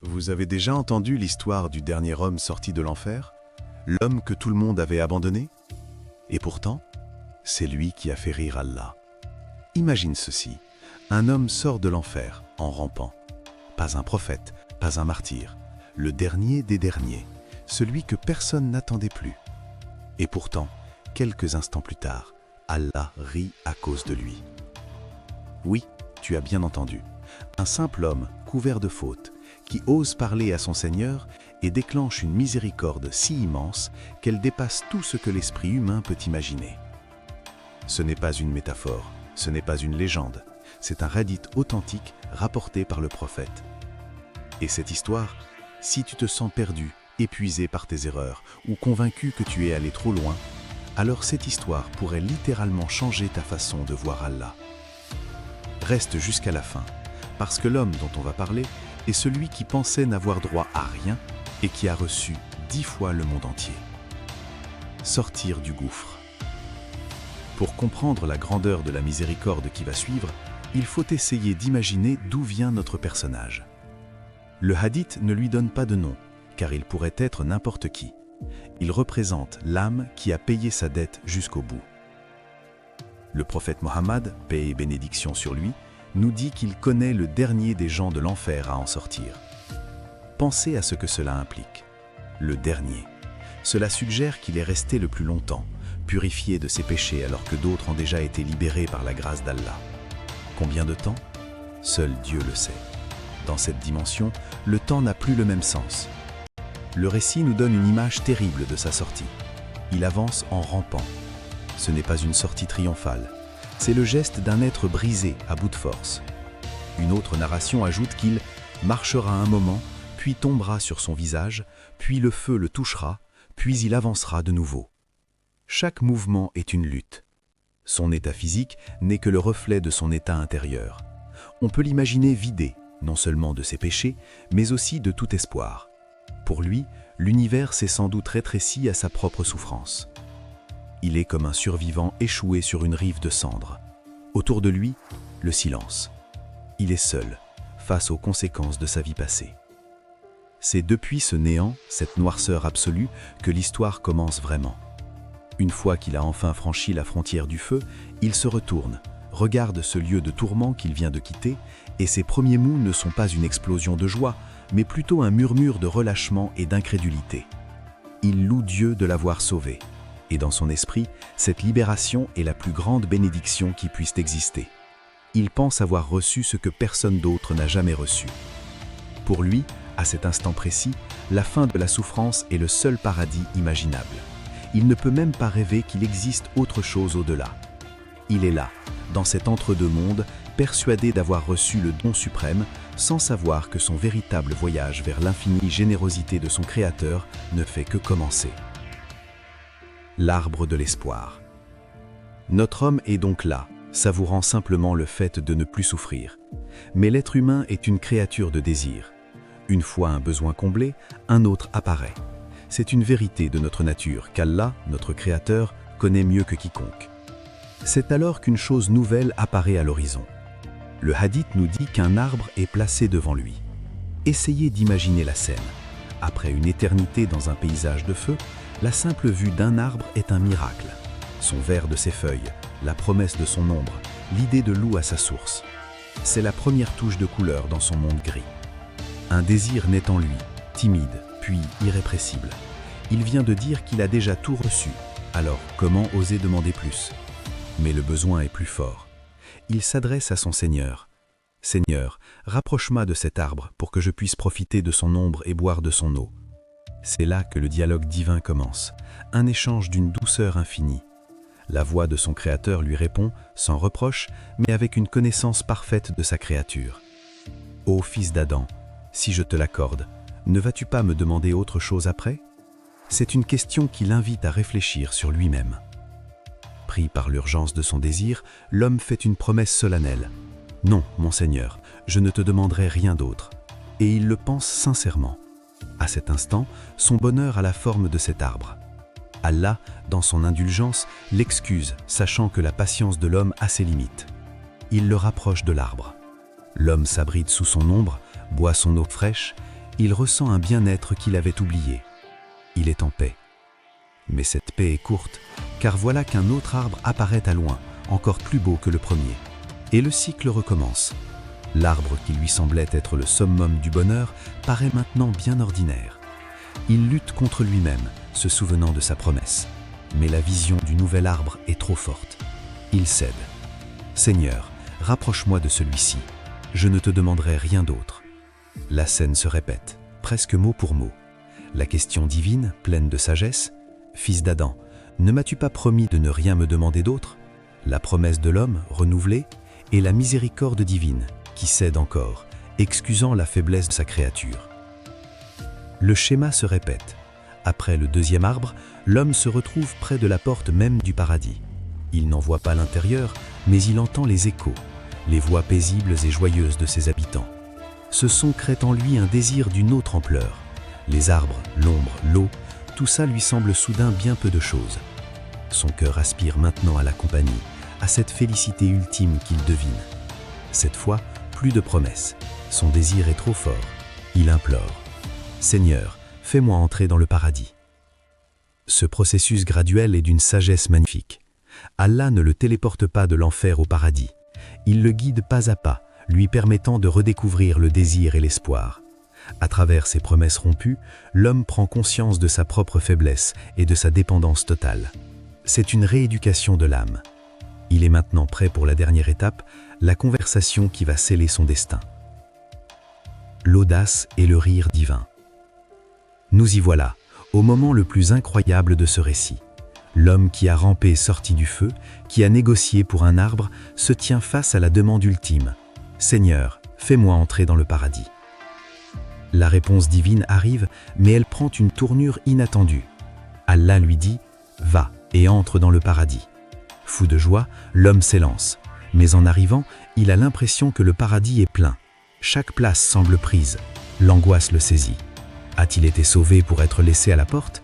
Vous avez déjà entendu l'histoire du dernier homme sorti de l'enfer? L'homme que tout le monde avait abandonné? Et pourtant, c'est lui qui a fait rire Allah. Imagine ceci, un homme sort de l'enfer en rampant. Pas un prophète, pas un martyr, le dernier des derniers, celui que personne n'attendait plus. Et pourtant, quelques instants plus tard, Allah rit à cause de lui. Oui, tu as bien entendu, un simple homme couvert de fautes, qui ose parler à son Seigneur et déclenche une miséricorde si immense qu'elle dépasse tout ce que l'esprit humain peut imaginer. Ce n'est pas une métaphore, ce n'est pas une légende, c'est un hadith authentique rapporté par le prophète. Et cette histoire, si tu te sens perdu, épuisé par tes erreurs ou convaincu que tu es allé trop loin, alors cette histoire pourrait littéralement changer ta façon de voir Allah. Reste jusqu'à la fin, parce que l'homme dont on va parler est celui qui pensait n'avoir droit à rien et qui a reçu 10 fois le monde entier. Sortir du gouffre. Pour comprendre la grandeur de la miséricorde qui va suivre, il faut essayer d'imaginer d'où vient notre personnage. Le hadith ne lui donne pas de nom, car il pourrait être n'importe qui. Il représente l'âme qui a payé sa dette jusqu'au bout. Le prophète Mohammed, paix et bénédiction sur lui, nous dit qu'il connaît le dernier des gens de l'enfer à en sortir. Pensez à ce que cela implique. Le dernier. Cela suggère qu'il est resté le plus longtemps, purifié de ses péchés alors que d'autres ont déjà été libérés par la grâce d'Allah. Combien de temps? Seul Dieu le sait. Dans cette dimension, le temps n'a plus le même sens. Le récit nous donne une image terrible de sa sortie. Il avance en rampant. Ce n'est pas une sortie triomphale. C'est le geste d'un être brisé à bout de force. Une autre narration ajoute qu'il marchera un moment, puis tombera sur son visage, puis le feu le touchera, puis il avancera de nouveau. Chaque mouvement est une lutte. Son état physique n'est que le reflet de son état intérieur. On peut l'imaginer vidé, non seulement de ses péchés, mais aussi de tout espoir. Pour lui, l'univers s'est sans doute rétréci à sa propre souffrance. Il est comme un survivant échoué sur une rive de cendres. Autour de lui, le silence. Il est seul, face aux conséquences de sa vie passée. C'est depuis ce néant, cette noirceur absolue, que l'histoire commence vraiment. Une fois qu'il a enfin franchi la frontière du feu, il se retourne, regarde ce lieu de tourment qu'il vient de quitter, et ses premiers mots ne sont pas une explosion de joie, mais plutôt un murmure de relâchement et d'incrédulité. Il loue Dieu de l'avoir sauvé. Et dans son esprit, cette libération est la plus grande bénédiction qui puisse exister. Il pense avoir reçu ce que personne d'autre n'a jamais reçu. Pour lui, à cet instant précis, la fin de la souffrance est le seul paradis imaginable. Il ne peut même pas rêver qu'il existe autre chose au-delà. Il est là, dans cet entre-deux-mondes, persuadé d'avoir reçu le don suprême, sans savoir que son véritable voyage vers l'infinie générosité de son Créateur ne fait que commencer. L'arbre de l'espoir. Notre homme est donc là, savourant simplement le fait de ne plus souffrir. Mais l'être humain est une créature de désir. Une fois un besoin comblé, un autre apparaît. C'est une vérité de notre nature qu'Allah, notre Créateur, connaît mieux que quiconque. C'est alors qu'une chose nouvelle apparaît à l'horizon. Le hadith nous dit qu'un arbre est placé devant lui. Essayez d'imaginer la scène. Après une éternité dans un paysage de feu, la simple vue d'un arbre est un miracle. Son vert de ses feuilles, la promesse de son ombre, l'idée de l'eau à sa source. C'est la première touche de couleur dans son monde gris. Un désir naît en lui, timide, puis irrépressible. Il vient de dire qu'il a déjà tout reçu, alors comment oser demander plus? Mais le besoin est plus fort. Il s'adresse à son Seigneur. « Seigneur, rapproche-moi de cet arbre pour que je puisse profiter de son ombre et boire de son eau. » C'est là que le dialogue divin commence, un échange d'une douceur infinie. La voix de son Créateur lui répond, sans reproche, mais avec une connaissance parfaite de sa créature. « Ô fils d'Adam, si je te l'accorde, ne vas-tu pas me demander autre chose après ?» C'est une question qui l'invite à réfléchir sur lui-même. Pris par l'urgence de son désir, l'homme fait une promesse solennelle. « Non, mon Seigneur, je ne te demanderai rien d'autre. » Et il le pense sincèrement. À cet instant, son bonheur a la forme de cet arbre. Allah, dans son indulgence, l'excuse, sachant que la patience de l'homme a ses limites. Il le rapproche de l'arbre. L'homme s'abrite sous son ombre, boit son eau fraîche il ressent un bien-être qu'il avait oublié. Il est en paix. Mais cette paix est courte, car voilà qu'un autre arbre apparaît à loin, encore plus beau que le premier. Et le cycle recommence. L'arbre qui lui semblait être le summum du bonheur paraît maintenant bien ordinaire. Il lutte contre lui-même, se souvenant de sa promesse. Mais la vision du nouvel arbre est trop forte. Il cède. « Seigneur, rapproche-moi de celui-ci. Je ne te demanderai rien d'autre. » La scène se répète, presque mot pour mot. La question divine, pleine de sagesse, « Fils d'Adam, ne m'as-tu pas promis de ne rien me demander d'autre ?» La promesse de l'homme, renouvelée, et la miséricorde divine, qui cède encore, excusant la faiblesse de sa créature. Le schéma se répète. Après le deuxième arbre, l'homme se retrouve près de la porte même du paradis. Il n'en voit pas l'intérieur, mais il entend les échos, les voix paisibles et joyeuses de ses habitants. Ce son crée en lui un désir d'une autre ampleur. Les arbres, l'ombre, l'eau, tout ça lui semble soudain bien peu de choses. Son cœur aspire maintenant à la compagnie, à cette félicité ultime qu'il devine. Cette fois, plus de promesses. Son désir est trop fort. Il implore. « Seigneur, fais-moi entrer dans le paradis. » Ce processus graduel est d'une sagesse magnifique. Allah ne le téléporte pas de l'enfer au paradis. Il le guide pas à pas, lui permettant de redécouvrir le désir et l'espoir. À travers ces promesses rompues, l'homme prend conscience de sa propre faiblesse et de sa dépendance totale. C'est une rééducation de l'âme. Il est maintenant prêt pour la dernière étape, la conversation qui va sceller son destin. L'audace et le rire divin. Nous y voilà, au moment le plus incroyable de ce récit. L'homme qui a rampé sorti du feu, qui a négocié pour un arbre, se tient face à la demande ultime. « Seigneur, fais-moi entrer dans le paradis. » La réponse divine arrive, mais elle prend une tournure inattendue. Allah lui dit « Va et entre dans le paradis. » Fou de joie, l'homme s'élance. Mais en arrivant, il a l'impression que le paradis est plein. Chaque place semble prise. L'angoisse le saisit. A-t-il été sauvé pour être laissé à la porte?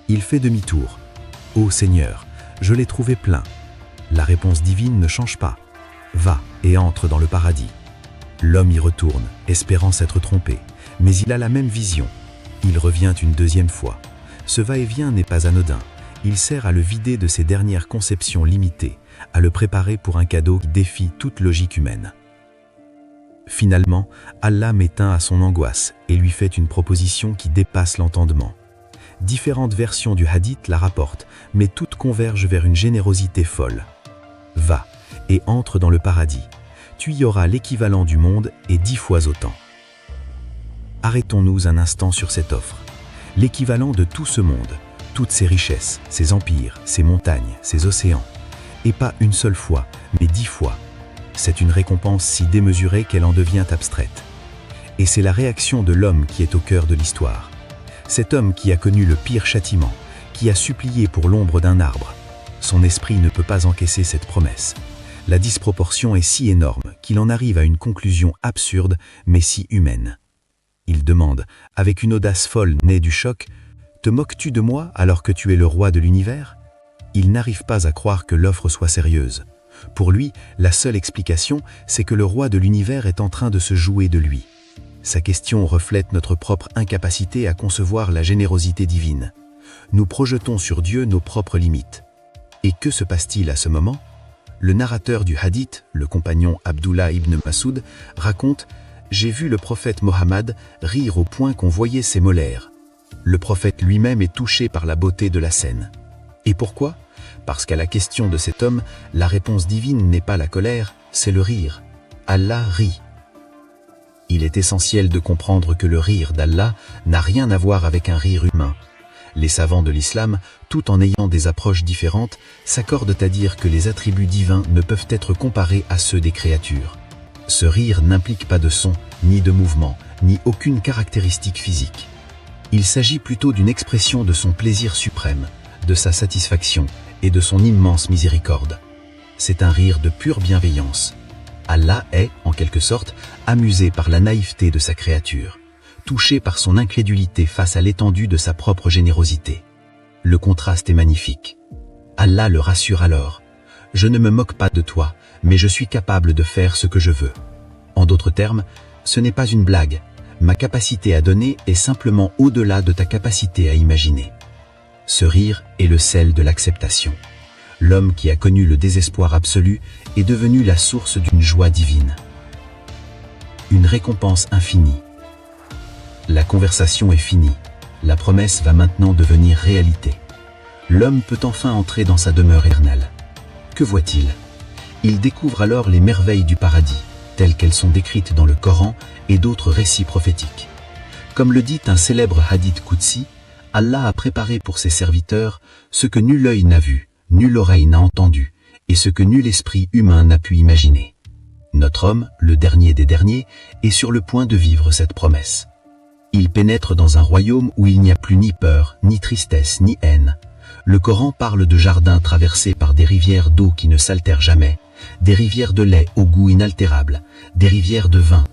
Il fait demi-tour. « Ô Seigneur, je l'ai trouvé plein. » La réponse divine ne change pas. « Va et entre dans le paradis. » L'homme y retourne, espérant s'être trompé, mais il a la même vision. Il revient une deuxième fois. Ce va-et-vient n'est pas anodin. Il sert à le vider de ses dernières conceptions limitées, à le préparer pour un cadeau qui défie toute logique humaine. Finalement, Allah met un à son angoisse et lui fait une proposition qui dépasse l'entendement. Différentes versions du hadith la rapportent, mais toutes convergent vers une générosité folle. « Va et entre dans le paradis. Tu y auras l'équivalent du monde et 10 fois autant. » Arrêtons-nous un instant sur cette offre. L'équivalent de tout ce monde, toutes ses richesses, ses empires, ses montagnes, ses océans. Et pas une seule fois, mais 10 fois. C'est une récompense si démesurée qu'elle en devient abstraite. Et c'est la réaction de l'homme qui est au cœur de l'histoire. Cet homme qui a connu le pire châtiment, qui a supplié pour l'ombre d'un arbre. Son esprit ne peut pas encaisser cette promesse. La disproportion est si énorme qu'il en arrive à une conclusion absurde, mais si humaine. Il demande, avec une audace folle née du choc, « Te moques-tu de moi alors que tu es le roi de l'univers ?» Il n'arrive pas à croire que l'offre soit sérieuse. Pour lui, la seule explication, c'est que le roi de l'univers est en train de se jouer de lui. Sa question reflète notre propre incapacité à concevoir la générosité divine. Nous projetons sur Dieu nos propres limites. Et que se passe-t-il à ce moment? Le narrateur du hadith, le compagnon Abdullah ibn Masoud, raconte « J'ai vu le prophète Mohammed rire au point qu'on voyait ses molaires. Le prophète lui-même est touché par la beauté de la scène. Et pourquoi? Parce qu'à la question de cet homme, la réponse divine n'est pas la colère, c'est le rire. Allah rit. Il est essentiel de comprendre que le rire d'Allah n'a rien à voir avec un rire humain. Les savants de l'islam, tout en ayant des approches différentes, s'accordent à dire que les attributs divins ne peuvent être comparés à ceux des créatures. Ce rire n'implique pas de son, ni de mouvement, ni aucune caractéristique physique. Il s'agit plutôt d'une expression de son plaisir suprême, de sa satisfaction et de son immense miséricorde. C'est un rire de pure bienveillance. Allah est, en quelque sorte, amusé par la naïveté de sa créature, touché par son incrédulité face à l'étendue de sa propre générosité. Le contraste est magnifique. Allah le rassure alors. « Je ne me moque pas de toi, mais je suis capable de faire ce que je veux. » En d'autres termes, ce n'est pas une blague, Ma capacité à donner est simplement au-delà de ta capacité à imaginer. Ce rire est le sel de l'acceptation. L'homme qui a connu le désespoir absolu est devenu la source d'une joie divine. Une récompense infinie. La conversation est finie. La promesse va maintenant devenir réalité. L'homme peut enfin entrer dans sa demeure éternelle. Que voit-il? Il découvre alors les merveilles du paradis, telles qu'elles sont décrites dans le Coran et d'autres récits prophétiques. Comme le dit un célèbre hadith Qudsi, Allah a préparé pour ses serviteurs ce que nul œil n'a vu, nulle oreille n'a entendu, et ce que nul esprit humain n'a pu imaginer. Notre homme, le dernier des derniers, est sur le point de vivre cette promesse. Il pénètre dans un royaume où il n'y a plus ni peur, ni tristesse, ni haine. Le Coran parle de jardins traversés par des rivières d'eau qui ne s'altèrent jamais, des rivières de lait au goût inaltérable, des rivières de vin,